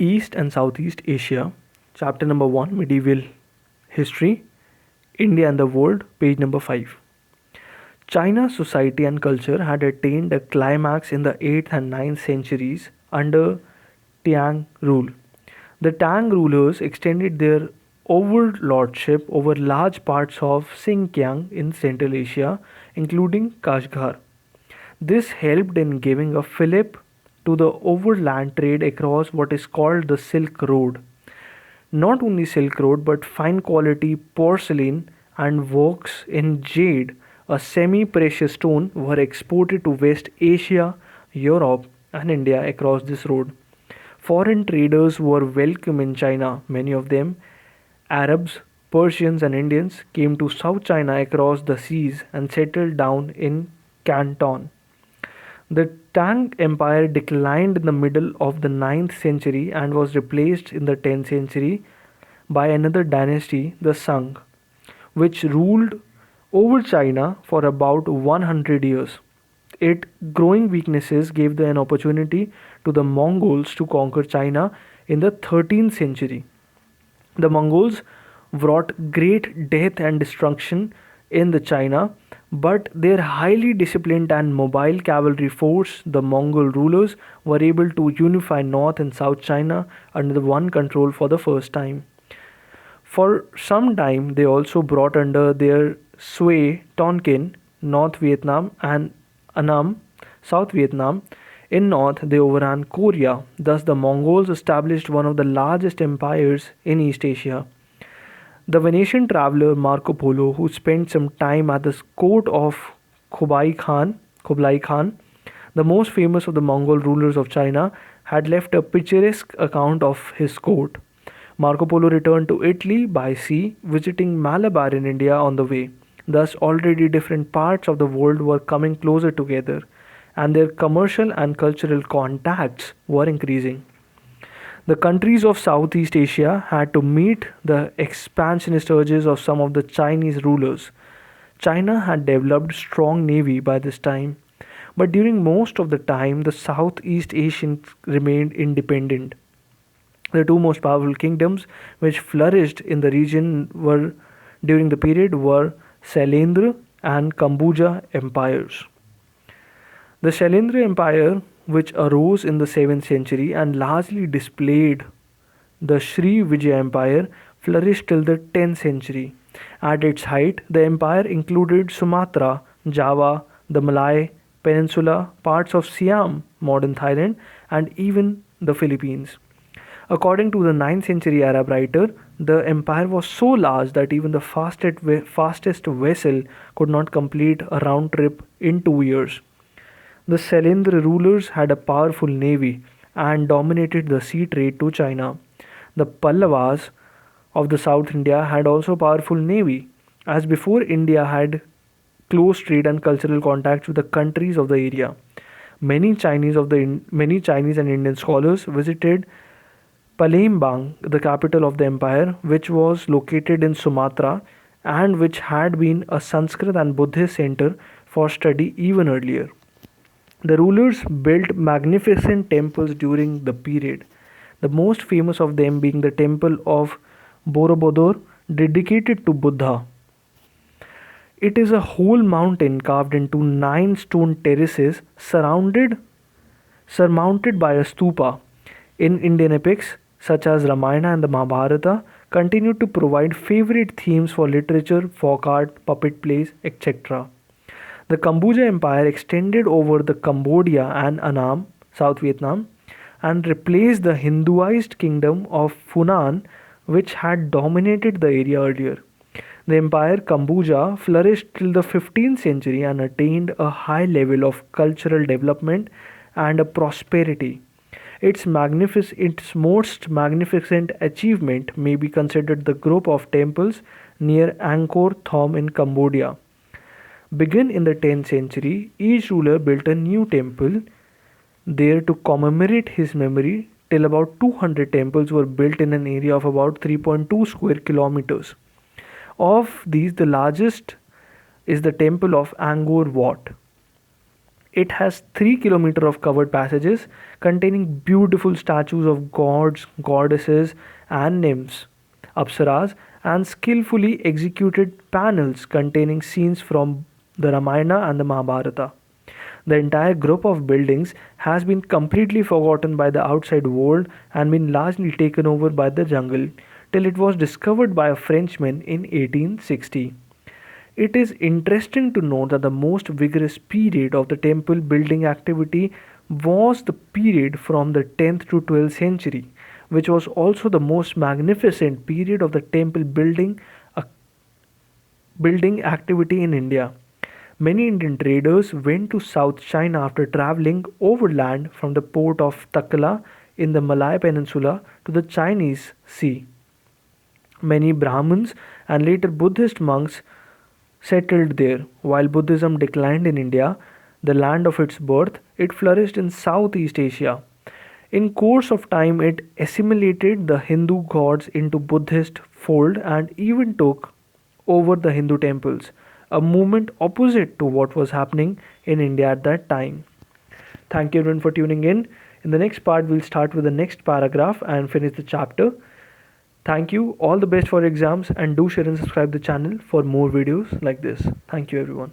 East and Southeast Asia, chapter number 1, Medieval History, India and the World, page number 5. China's society and culture had attained a climax in the 8th and 9th centuries under Tang rule. The Tang rulers extended their overlordship over large parts of Xinjiang in Central Asia, including Kashgar. This helped in giving a fillip to the overland trade across what is called the Silk Road. Not only Silk Road, but fine quality porcelain and works in jade, a semi precious stone, were exported to West Asia, Europe, and India across this road. Foreign traders were welcome in China. Many of them, Arabs, Persians, and Indians, came to South China across the seas and settled down in Canton. The Tang Empire declined in the middle of the 9th century and was replaced in the 10th century by another dynasty, the Sung, which ruled over China for about 100 years. Its growing weaknesses gave an opportunity to the Mongols to conquer China in the 13th century. The Mongols wrought great death and destruction in the China, but their highly disciplined and mobile cavalry force, the Mongol rulers, were able to unify North and South China under one control for the first time. For some time, they also brought under their sway Tonkin, North Vietnam, and Annam, South Vietnam. In north, they overran Korea. Thus, the Mongols established one of the largest empires in East Asia. The Venetian traveler Marco Polo, who spent some time at the court of Kublai Khan, the most famous of the Mongol rulers of China, had left a picturesque account of his court. Marco Polo returned to Italy by sea, visiting Malabar in India on the way. Thus, already different parts of the world were coming closer together, and their commercial and cultural contacts were increasing. The countries of Southeast Asia had to meet the expansionist urges of some of the Chinese rulers. China had developed strong navy by this time, but during most of the time the Southeast Asians remained independent. The two most powerful kingdoms which flourished in the region during the period were Sailendra and Kambuja empires. The Sailendra Empire, which arose in the 7th century and largely displayed the Sri Vijaya Empire, flourished till the 10th century. At its height, the empire included Sumatra, Java, the Malay Peninsula, parts of Siam, modern Thailand, and even the Philippines. According to the 9th century Arab writer, the empire was so large that even the fastest vessel could not complete a round trip in 2 years. The Sailendra rulers had a powerful navy and dominated the sea trade to China. The Pallavas of the South India had also a powerful navy. As before, India had close trade and cultural contacts with the countries of the area. Many Chinese and Indian scholars visited Palembang, the capital of the empire, which was located in Sumatra and which had been a Sanskrit and Buddhist center for study even earlier. The rulers built magnificent temples during the period, the most famous of them being the temple of Borobudur, dedicated to Buddha. It is a whole mountain carved into 9 stone terraces surmounted by a stupa. In Indian epics such as Ramayana and the Mahabharata continue to provide favorite themes for literature, folk art, puppet plays, etc. The Kambuja Empire extended over the Cambodia and Annam, South Vietnam, and replaced the Hinduized kingdom of Funan, which had dominated the area earlier. The empire Kambuja flourished till the 15th century and attained a high level of cultural development and a prosperity. Its most magnificent achievement may be considered the group of temples near Angkor Thom in Cambodia. Begin in the 10th century, each ruler built a new temple there to commemorate his memory till about 200 temples were built in an area of about 3.2 square kilometers. Of these, the largest is the temple of Angkor Wat. It has 3 kilometers of covered passages containing beautiful statues of gods, goddesses, and nymphs, apsaras, and skillfully executed panels containing scenes from the Ramayana and the Mahabharata. The entire group of buildings has been completely forgotten by the outside world and been largely taken over by the jungle till it was discovered by a Frenchman in 1860. It is interesting to note that the most vigorous period of the temple building activity was the period from the 10th to 12th century, which was also the most magnificent period of the temple building activity in India. Many Indian traders went to South China after traveling overland from the port of Takla in the Malay Peninsula to the Chinese Sea. Many Brahmins and later Buddhist monks settled there. While Buddhism declined in India, the land of its birth, it flourished in Southeast Asia. In course of time it assimilated the Hindu gods into Buddhist fold and even took over the Hindu temples, a movement opposite to what was happening in India at that time. Thank you everyone for tuning in. In the next part, we'll start with the next paragraph and finish the chapter. Thank you. All the best for exams, and do share and subscribe the channel for more videos like this. Thank you everyone.